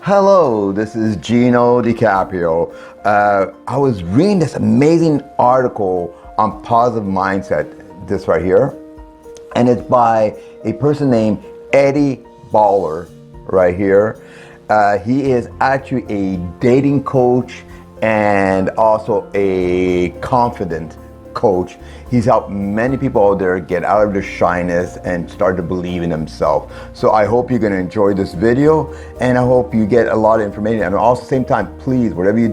Hello, this is Gino DiCaprio. I was reading this amazing article on positive mindset, this right here, and it's by a person named Eddie Baller, right here. He is actually a dating coach and also a confident coach. He's helped many people out there get out of their shyness and start to believe in themselves. So I hope you're going to enjoy this video, and I hope you get a lot of information. And also, at the same time, please, whatever you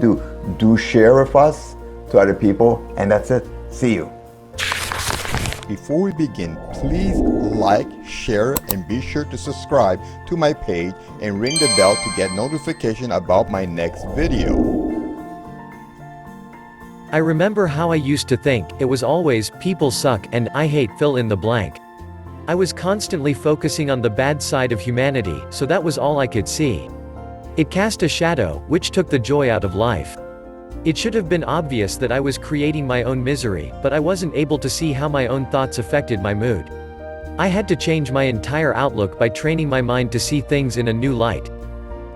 do share with us to other people. And that's it. See you. Before we begin, please like, share, and be sure to subscribe to my page and ring the bell to get notification about my next video. I remember how I used to think. It was always, people suck, and I hate fill in the blank. I was constantly focusing on the bad side of humanity, so that was all I could see. It cast a shadow, which took the joy out of life. It should have been obvious that I was creating my own misery, but I wasn't able to see how my own thoughts affected my mood. I had to change my entire outlook by training my mind to see things in a new light.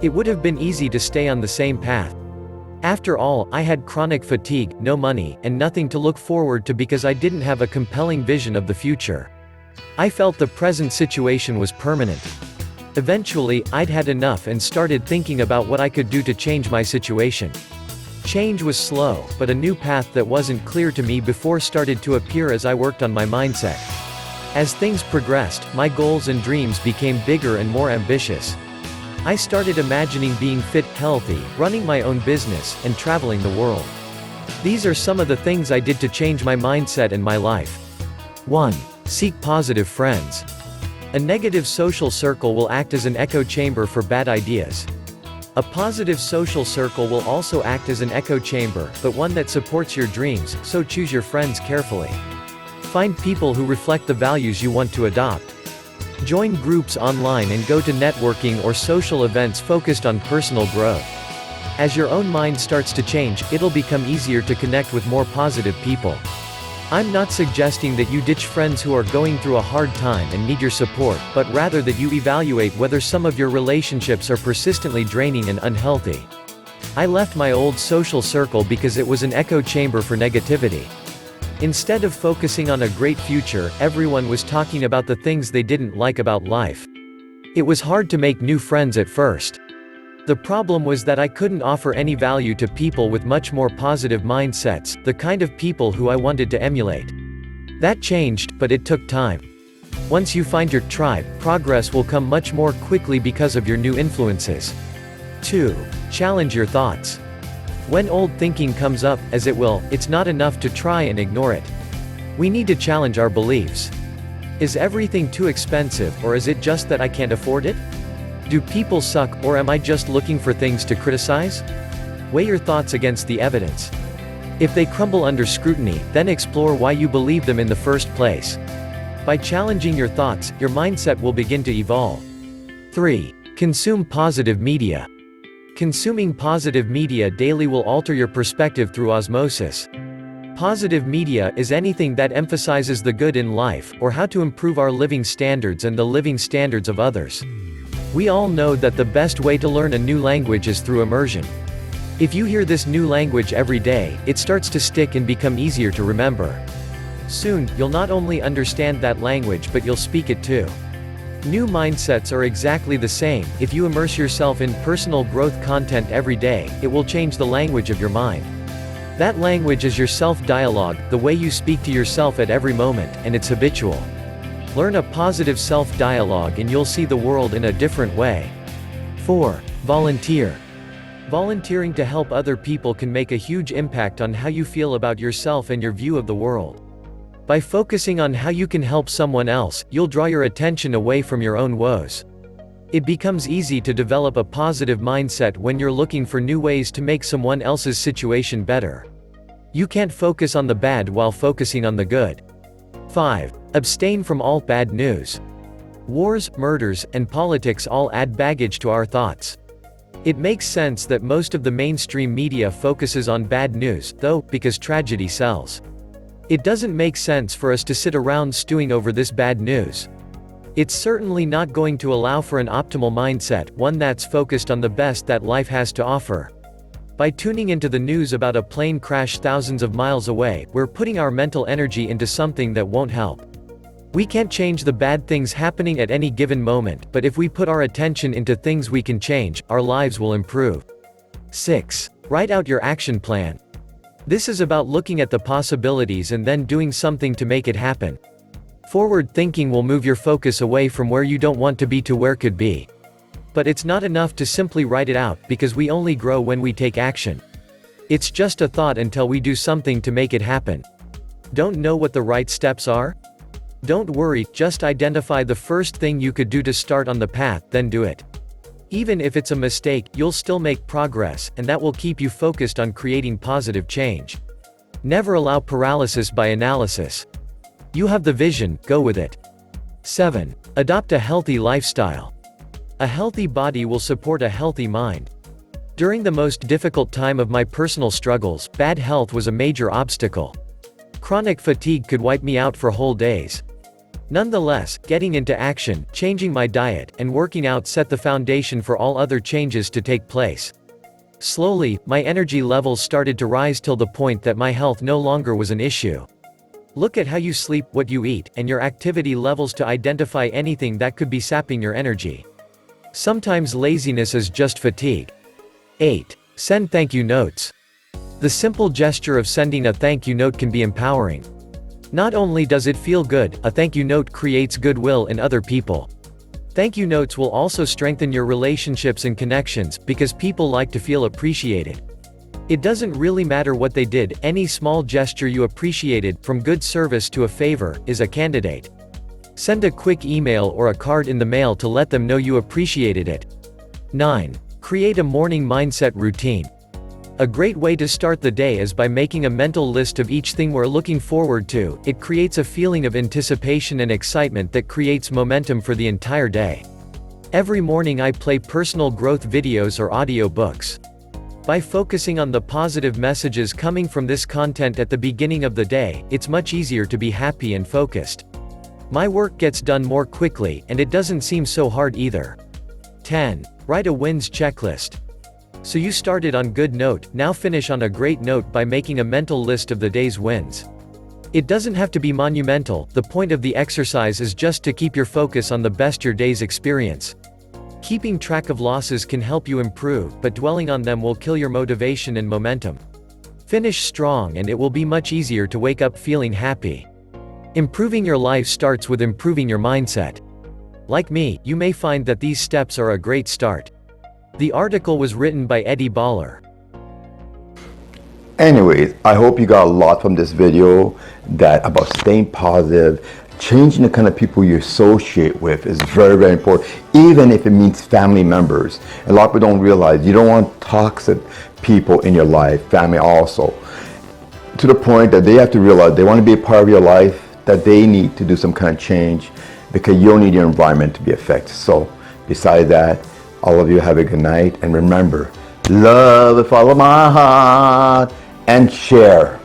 It would have been easy to stay on the same path. After all, I had chronic fatigue, no money, and nothing to look forward to because I didn't have a compelling vision of the future. I felt the present situation was permanent. Eventually, I'd had enough and started thinking about what I could do to change my situation. Change was slow, but a new path that wasn't clear to me before started to appear as I worked on my mindset. As things progressed, my goals and dreams became bigger and more ambitious. I started imagining being fit, healthy, running my own business, and traveling the world. These are some of the things I did to change my mindset and my life. 1. Seek positive friends. A negative social circle will act as an echo chamber for bad ideas. A positive social circle will also act as an echo chamber, but one that supports your dreams, so choose your friends carefully. Find people who reflect the values you want to adopt. Join groups online and go to networking or social events focused on personal growth. As your own mind starts to change, it'll become easier to connect with more positive people. I'm not suggesting that you ditch friends who are going through a hard time and need your support, but rather that you evaluate whether some of your relationships are persistently draining and unhealthy. I left my old social circle because it was an echo chamber for negativity. Instead of focusing on a great future, everyone was talking about the things they didn't like about life. It was hard to make new friends at first. The problem was that I couldn't offer any value to people with much more positive mindsets, the kind of people who I wanted to emulate. That changed, but it took time. Once you find your tribe, progress will come much more quickly because of your new influences. 2. Challenge your thoughts. When old thinking comes up, as it will, it's not enough to try and ignore it. We need to challenge our beliefs. Is everything too expensive, or is it just that I can't afford it? Do people suck, or am I just looking for things to criticize? Weigh your thoughts against the evidence. If they crumble under scrutiny, then explore why you believe them in the first place. By challenging your thoughts, your mindset will begin to evolve. 3. Consume positive media. Consuming positive media daily will alter your perspective through osmosis. Positive media is anything that emphasizes the good in life, or how to improve our living standards and the living standards of others. We all know that the best way to learn a new language is through immersion. If you hear this new language every day, it starts to stick and become easier to remember. Soon, you'll not only understand that language but you'll speak it too. New mindsets are exactly the same. If you immerse yourself in personal growth content every day, it will change the language of your mind. That language is your self-dialogue, the way you speak to yourself at every moment, and it's habitual. Learn a positive self-dialogue and you'll see the world in a different way. 4. Volunteer. Volunteering to help other people can make a huge impact on how you feel about yourself and your view of the world. By focusing on how you can help someone else, you'll draw your attention away from your own woes. It becomes easy to develop a positive mindset when you're looking for new ways to make someone else's situation better. You can't focus on the bad while focusing on the good. 5. Abstain from all bad news. Wars, murders, and politics all add baggage to our thoughts. It makes sense that most of the mainstream media focuses on bad news, though, because tragedy sells. It doesn't make sense for us to sit around stewing over this bad news. It's certainly not going to allow for an optimal mindset, one that's focused on the best that life has to offer. By tuning into the news about a plane crash thousands of miles away, we're putting our mental energy into something that won't help. We can't change the bad things happening at any given moment, but if we put our attention into things we can change, our lives will improve. 6. Write out your action plan. This is about looking at the possibilities and then doing something to make it happen. Forward thinking will move your focus away from where you don't want to be to where could be. But it's not enough to simply write it out, because we only grow when we take action. It's just a thought until we do something to make it happen. Don't know what the right steps are? Don't worry, just identify the first thing you could do to start on the path, then do it. Even if it's a mistake, you'll still make progress, and that will keep you focused on creating positive change. Never allow paralysis by analysis. You have the vision, go with it. 7. Adopt a healthy lifestyle. A healthy body will support a healthy mind. During the most difficult time of my personal struggles, bad health was a major obstacle. Chronic fatigue could wipe me out for whole days. Nonetheless, getting into action, changing my diet, and working out set the foundation for all other changes to take place. Slowly, my energy levels started to rise till the point that my health no longer was an issue. Look at how you sleep, what you eat, and your activity levels to identify anything that could be sapping your energy. Sometimes laziness is just fatigue. 8. Send thank you notes. The simple gesture of sending a thank you note can be empowering. Not only does it feel good, a thank you note creates goodwill in other people. Thank you notes will also strengthen your relationships and connections, because people like to feel appreciated. It doesn't really matter what they did, any small gesture you appreciated, from good service to a favor, is a candidate. Send a quick email or a card in the mail to let them know you appreciated it. 9. Create a morning mindset routine. A great way to start the day is by making a mental list of each thing we're looking forward to. It creates a feeling of anticipation and excitement that creates momentum for the entire day. Every morning I play personal growth videos or audio books. By focusing on the positive messages coming from this content at the beginning of the day, it's much easier to be happy and focused. My work gets done more quickly, and it doesn't seem so hard either. 10. Write a wins checklist. So you started on good note, now finish on a great note by making a mental list of the day's wins. It doesn't have to be monumental, the point of the exercise is just to keep your focus on the best your day's experience. Keeping track of losses can help you improve, but dwelling on them will kill your motivation and momentum. Finish strong and it will be much easier to wake up feeling happy. Improving your life starts with improving your mindset. Like me, you may find that these steps are a great start. The article was written by Eddie Baller. Anyways, I hope you got a lot from this video about staying positive. Changing the kind of people you associate with is very, very important, even if it means family members. A lot of people don't realize you don't want toxic people in your life, family also, to the point that they have to realize they want to be a part of your life, that they need to do some kind of change, because you don't need your environment to be affected. So besides that, all of you have a good night, and remember, love, follow my heart, and share.